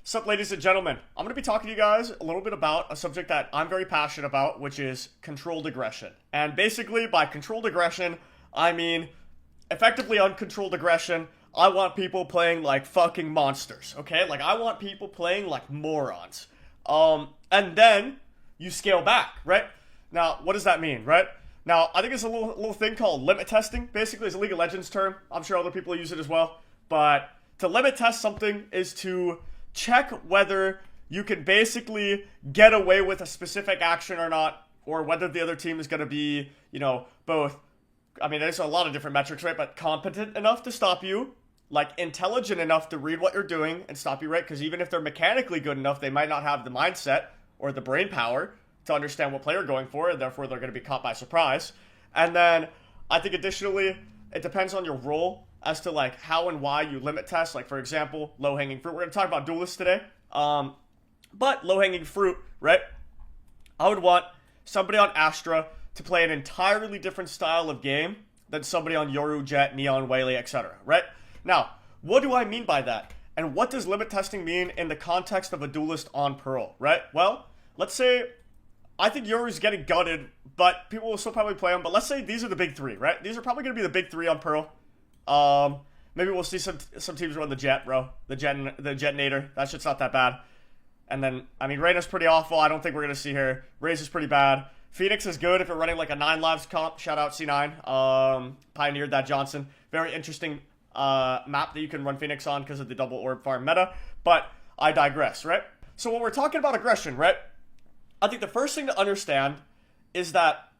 Sup, ladies and gentlemen? I'm going to be talking to you guys a little bit about a subject that I'm very passionate about, which is controlled aggression. And basically, by controlled aggression, I mean effectively uncontrolled aggression. I want people playing like fucking monsters, okay? Like, I want people playing like morons. And then you scale back, right? Now, what does that mean, right? Now, I think it's a little thing called limit testing. Basically, it's a League of Legends term. I'm sure other people use it as well. But to limit test something is to check whether you can basically get away with a specific action or not, or whether the other team is going to be, both, I mean, there's a lot of different metrics, right? But competent enough to stop you, like intelligent enough to read what you're doing and stop you, right? Because even if they're mechanically good enough, they might not have the mindset or the brain power to understand what play you're going for, and therefore they're going to be caught by surprise. And then I think additionally, it depends on your role as to like how and why you limit test. Like, for example, low-hanging fruit. We're going to talk about Duelist today. But low-hanging fruit, right? I would want somebody on Astra to play an entirely different style of game than somebody on Yoru, Jet, Neon, Whaley, etc., right? Now, what do I mean by that? And what does limit testing mean in the context of a Duelist on Pearl, right? Well, let's say I think Yoru's getting gutted, but people will still probably play him. But let's say these are the big three, right? These are probably going to be the big three on Pearl. Maybe we'll see some teams run the Jet, bro. The Jetinator. That shit's not that bad. And then, I mean, Reyna's pretty awful. I don't think we're going to see her. Raze is pretty bad. Phoenix is good if you're running like a 9 lives comp. Shout out C9. Pioneered that Johnson. Very interesting map that you can run Phoenix on because of the double orb farm meta. But I digress, right? So when we're talking about aggression, right? I think the first thing to understand is that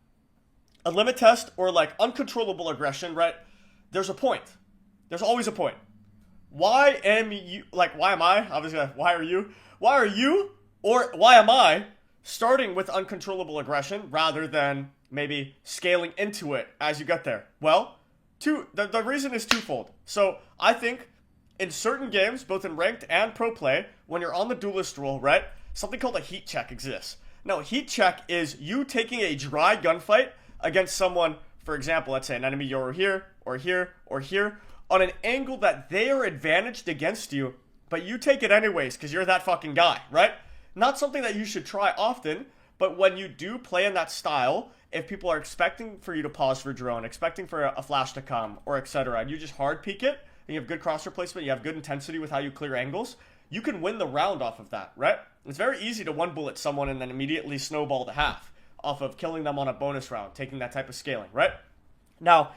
a limit test or like uncontrollable aggression, right? There's a point. There's always a point. Why am you, like, why am I? Obviously, why are you? Why are you, or why am I starting with uncontrollable aggression rather than maybe scaling into it as you get there? Well, the reason is twofold. So I think in certain games, both in ranked and pro play, when you're on the Duelist rule, right, something called a heat check exists. Now, heat check is you taking a dry gunfight against someone, for example, let's say an enemy Yoru here, or here, or here, on an angle that they are advantaged against you, but you take it anyways because you're that fucking guy, right? Not something that you should try often, but when you do play in that style, if people are expecting for you to pause for drone, expecting for a flash to come, or etc., and you just hard peek it, and you have good cross replacement, you have good intensity with how you clear angles, you can win the round off of that, right? It's very easy to one bullet someone and then immediately snowball to half off of killing them on a bonus round, taking that type of scaling, right? Now,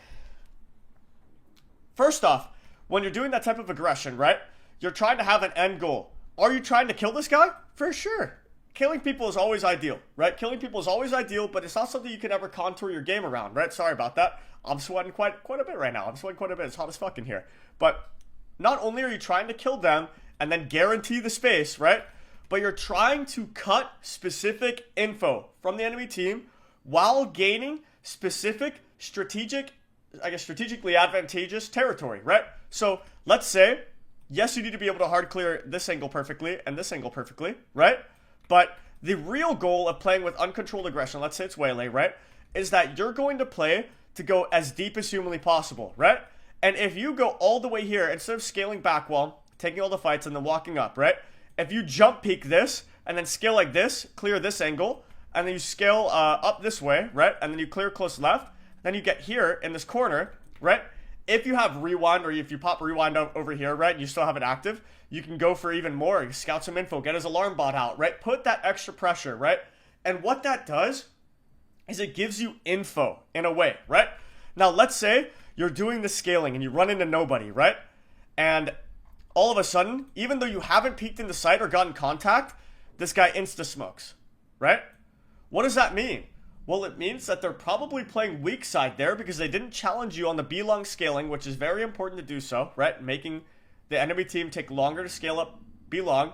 first off, when you're doing that type of aggression, right, you're trying to have an end goal. Are you trying to kill this guy? For sure. Killing people is always ideal, right? Killing people is always ideal, but it's not something you can ever contour your game around, right? Sorry about that. I'm sweating quite a bit right now. I'm sweating quite a bit. It's hot as fuck in here. But not only are you trying to kill them and then guarantee the space, right, but you're trying to cut specific info from the enemy team while gaining specific strategically advantageous territory, right? So let's say, yes, you need to be able to hard clear this angle perfectly and this angle perfectly, right? But the real goal of playing with uncontrolled aggression, let's say it's Waylay, right, is that you're going to play to go as deep as humanly possible, right? And if you go all the way here, instead of scaling back wall, taking all the fights and then walking up, right? If you jump peek this and then scale like this, clear this angle, and then you scale up this way, right? And then you clear close left, then you get here in this corner, right? If you have rewind, or if you pop rewind over here, right, and you still have it active, you can go for even more. You scout some info, get his alarm bot out, right? Put that extra pressure, right? And what that does is it gives you info in a way, right? Now, let's say you're doing the scaling and you run into nobody, right? And all of a sudden, even though you haven't peeked into sight or gotten contact, this guy insta-smokes, right? What does that mean? Well, it means that they're probably playing weak side there because they didn't challenge you on the B-long scaling, which is very important to do so, right? Making the enemy team take longer to scale up B-long,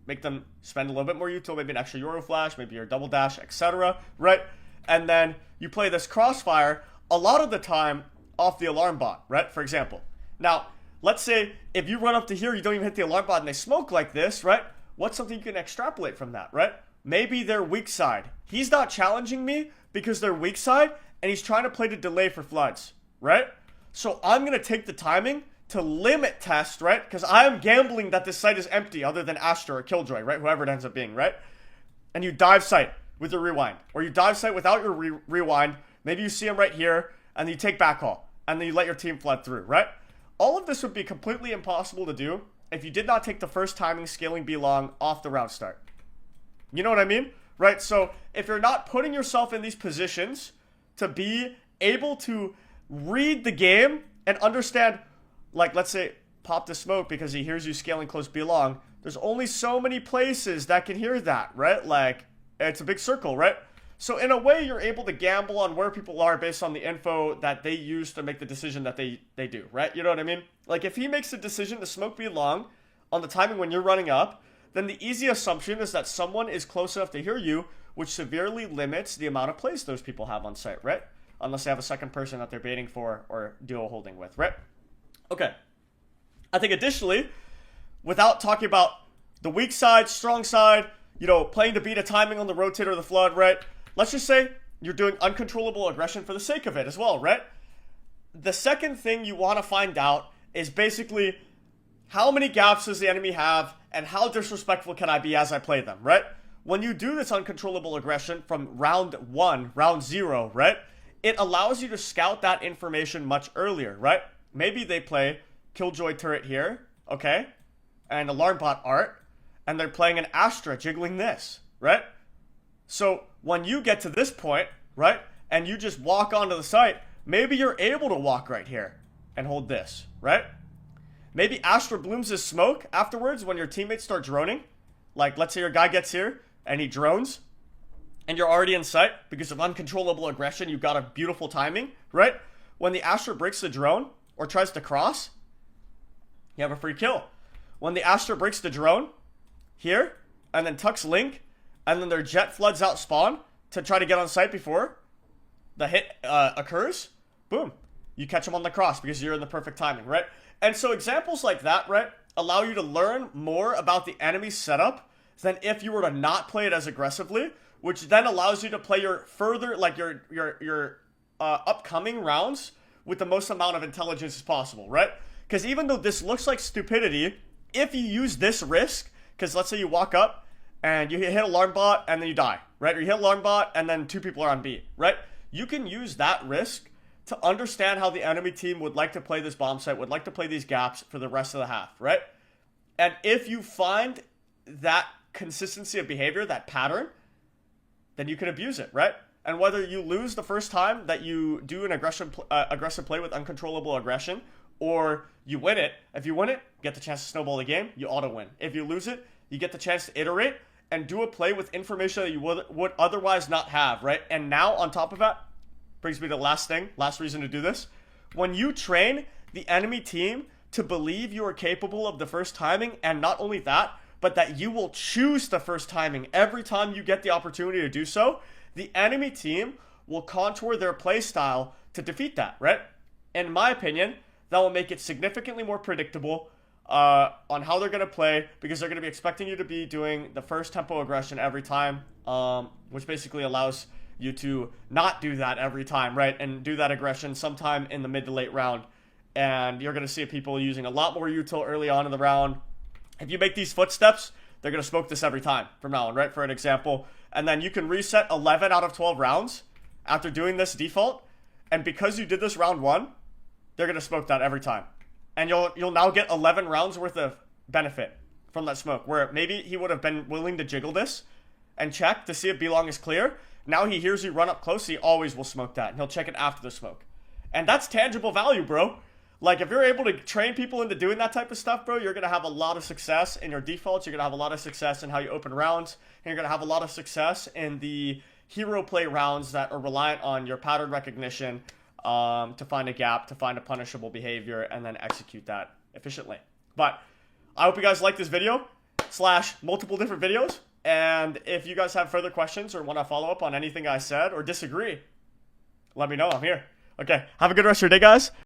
make them spend a little bit more util, maybe an extra Euro flash, maybe your double dash, etc., right? And then you play this crossfire a lot of the time off the alarm bot, right? For example. Now, let's say if you run up to here, you don't even hit the alarm bot and they smoke like this, right? What's something you can extrapolate from that, right? Maybe they're weak side. He's not challenging me because they're weak side and he's trying to play to delay for floods, right? So I'm going to take the timing to limit test, right? Because I am gambling that this site is empty other than Astra or Killjoy, right? Whoever it ends up being, right? And you dive site with your rewind. Or you dive site without your rewind. Maybe you see him right here, and then you take backhaul. And then you let your team flood through, right? All of this would be completely impossible to do if you did not take the first timing scaling B long off the round start. You know what I mean? Right? So if you're not putting yourself in these positions to be able to read the game and understand, like, let's say, pop the smoke because he hears you scaling close B long, there's only so many places that can hear that, right? Like, it's a big circle, right? So in a way, you're able to gamble on where people are based on the info that they use to make the decision that they do, right? You know what I mean? Like, if he makes the decision to smoke B long on the timing when you're running up, then the easy assumption is that someone is close enough to hear you, which severely limits the amount of plays those people have on site, right? Unless they have a second person that they're baiting for or duo holding with, right? Okay. I think additionally, without talking about the weak side, strong side, you know, playing to beat a timing on the rotate or the flood, right? Let's just say you're doing uncontrollable aggression for the sake of it as well, right? The second thing you want to find out is basically how many gaps does the enemy have and how disrespectful can I be as I play them, right? When you do this uncontrollable aggression from round 1, round 0, right? It allows you to scout that information much earlier, right? Maybe they play Killjoy turret here, okay? And Alarm Bot art, and they're playing an Astra jiggling this, right? So when you get to this point, right, and you just walk onto the site, maybe you're able to walk right here and hold this, right? Maybe Astra blooms his smoke afterwards when your teammates start droning. Like, let's say your guy gets here and he drones and you're already in sight because of uncontrollable aggression. You've got a beautiful timing, right? When the Astra breaks the drone or tries to cross, you have a free kill. When the Astra breaks the drone here and then tucks link and then their jet floods out spawn to try to get on site before the hit occurs, boom, you catch them on the cross because you're in the perfect timing, right? And so examples like that, right, allow you to learn more about the enemy setup than if you were to not play it as aggressively, which then allows you to play your further, like your upcoming rounds with the most amount of intelligence as possible, right? Because even though this looks like stupidity, if you use this risk, because let's say you walk up and you hit alarm bot and then you die, right? Or you hit alarm bot and then 2 people are on B, right? You can use that risk to understand how the enemy team would like to play this bomb site, would like to play these gaps for the rest of the half, right? And if you find that consistency of behavior, that pattern, then you can abuse it, right? And whether you lose the first time that you do an aggressive play with uncontrollable aggression, or you win it, if you win it, you get the chance to snowball the game, you auto-win. If you lose it, you get the chance to iterate and do a play with information that you would otherwise not have, right? And now, on top of that, brings me to the last reason to do this. When you train the enemy team to believe you are capable of the first timing, and not only that, but that you will choose the first timing every time you get the opportunity to do so, the enemy team will contour their play style to defeat that, right? In my opinion, that will make it significantly more predictable on how they're going to play, because they're going to be expecting you to be doing the first tempo aggression every time, which basically allows you to not do that every time, right? And do that aggression sometime in the mid to late round. And you're going to see people using a lot more util early on in the round. If you make these footsteps, they're going to smoke this every time from now on, right? For an example. And then you can reset 11 out of 12 rounds after doing this default. And because you did this round 1, they're going to smoke that every time. And you'll now get 11 rounds worth of benefit from that smoke, where maybe he would have been willing to jiggle this and check to see if B-long is clear. Now he hears you run up close, he always will smoke that. And he'll check it after the smoke. And that's tangible value, bro. Like, if you're able to train people into doing that type of stuff, bro, you're going to have a lot of success in your defaults. You're going to have a lot of success in how you open rounds. And you're going to have a lot of success in the hero play rounds that are reliant on your pattern recognition to find a gap, to find a punishable behavior, and then execute that efficiently. But I hope you guys like this video / multiple different videos. And if you guys have further questions or want to follow up on anything I said or disagree, let me know. I'm here. Okay, have a good rest of your day, guys.